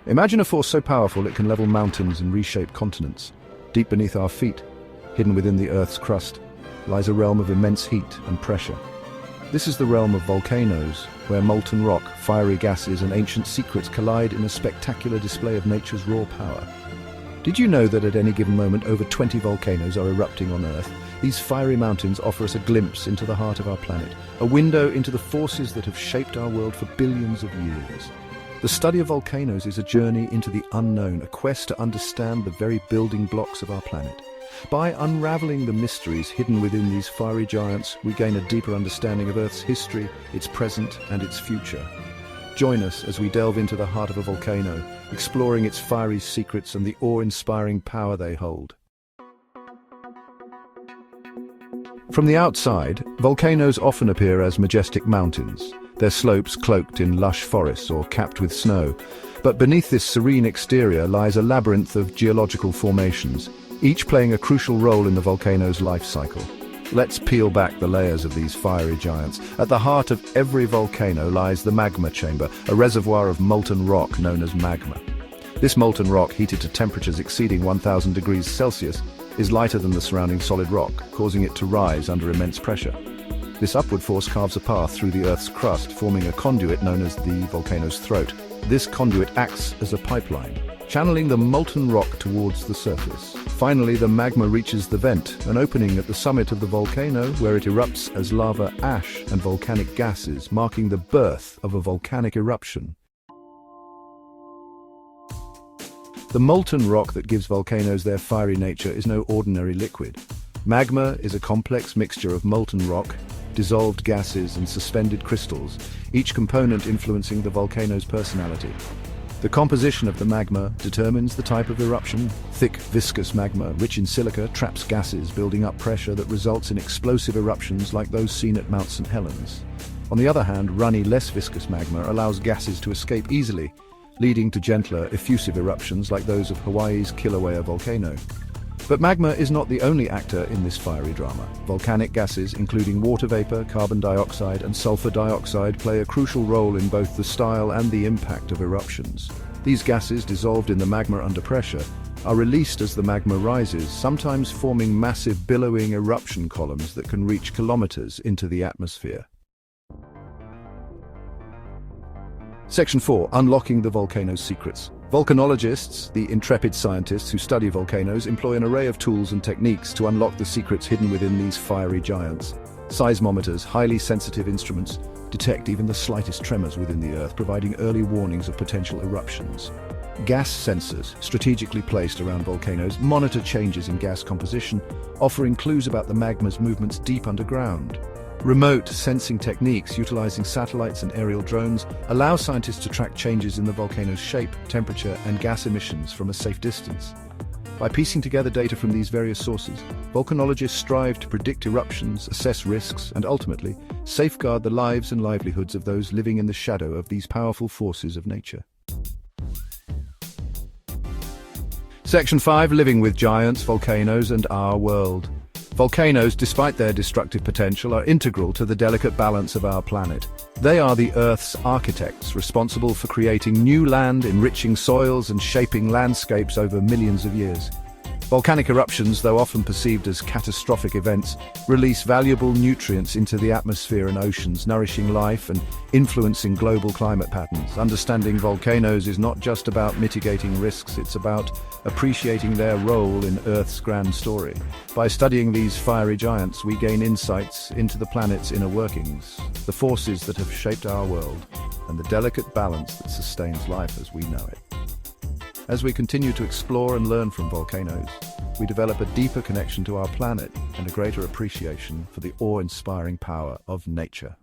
Imagine a force so powerful it can level mountains and reshape continents. Deep beneath our feet, hidden within the Earth's crust, lies a realm of immense heat and pressure. This is the realm of volcanoes, where molten rock, fiery gases and ancient secrets collide in a spectacular display of nature's raw power. Did you know that at any given moment over 20 volcanoes are erupting on Earth? These fiery mountains offer us a glimpse into the heart of our planet, a window into the forces that have shaped our world for billions of years. The study of volcanoes is a journey into the unknown, a quest to understand the very building blocks of our planet. By unraveling the mysteries hidden within these fiery giants, we gain a deeper understanding of Earth's history, its present and its future. Join us as we delve into the heart of a volcano, exploring its fiery secrets and the awe-inspiring power they hold. From the outside, volcanoes often appear as majestic mountains, their slopes cloaked in lush forests or capped with snow. But beneath this serene exterior lies a labyrinth of geological formations, each playing a crucial role in the volcano's life cycle. Let's peel back the layers of these fiery giants. At the heart of every volcano lies the magma chamber, a reservoir of molten rock known as magma. This molten rock, heated to temperatures exceeding 1000 degrees Celsius, is lighter than the surrounding solid rock, causing it to rise under immense pressure. This upward force carves a path through the Earth's crust, forming a conduit known as the volcano's throat. This conduit acts as a pipeline, channeling the molten rock towards the surface. Finally, the magma reaches the vent, an opening at the summit of the volcano where it erupts as lava, ash, and volcanic gases, marking the birth of a volcanic eruption. The molten rock that gives volcanoes their fiery nature is no ordinary liquid. Magma is a complex mixture of molten rock, dissolved gases, and suspended crystals, each component influencing the volcano's personality. The composition of the magma determines the type of eruption. Thick, viscous magma, rich in silica, traps gases, building up pressure that results in explosive eruptions like those seen at Mount St. Helens. On the other hand, runny, less viscous magma allows gases to escape easily, leading to gentler, effusive eruptions like those of Hawaii's Kilauea volcano. But magma is not the only actor in this fiery drama. Volcanic gases, including water vapor, carbon dioxide, and sulfur dioxide, play a crucial role in both the style and the impact of eruptions. These gases, dissolved in the magma under pressure, are released as the magma rises, sometimes forming massive billowing eruption columns that can reach kilometers into the atmosphere. Section 4. Unlocking the volcano's secrets. Volcanologists, the intrepid scientists who study volcanoes, employ an array of tools and techniques to unlock the secrets hidden within these fiery giants. Seismometers, highly sensitive instruments, detect even the slightest tremors within the Earth, providing early warnings of potential eruptions. Gas sensors, strategically placed around volcanoes, monitor changes in gas composition, offering clues about the magma's movements deep underground. Remote sensing techniques utilizing satellites and aerial drones allow scientists to track changes in the volcano's shape, temperature, and gas emissions from a safe distance. By piecing together data from these various sources, volcanologists strive to predict eruptions, assess risks, and ultimately safeguard the lives and livelihoods of those living in the shadow of these powerful forces of nature. Section 5. Living with giants, volcanoes, and our world. Volcanoes, despite their destructive potential, are integral to the delicate balance of our planet. They are the Earth's architects, responsible for creating new land, enriching soils, and shaping landscapes over millions of years. Volcanic eruptions, though often perceived as catastrophic events, release valuable nutrients into the atmosphere and oceans, nourishing life and influencing global climate patterns. Understanding volcanoes is not just about mitigating risks, it's about appreciating their role in Earth's grand story. By studying these fiery giants, we gain insights into the planet's inner workings, the forces that have shaped our world, and the delicate balance that sustains life as we know it. As we continue to explore and learn from volcanoes, we develop a deeper connection to our planet and a greater appreciation for the awe-inspiring power of nature.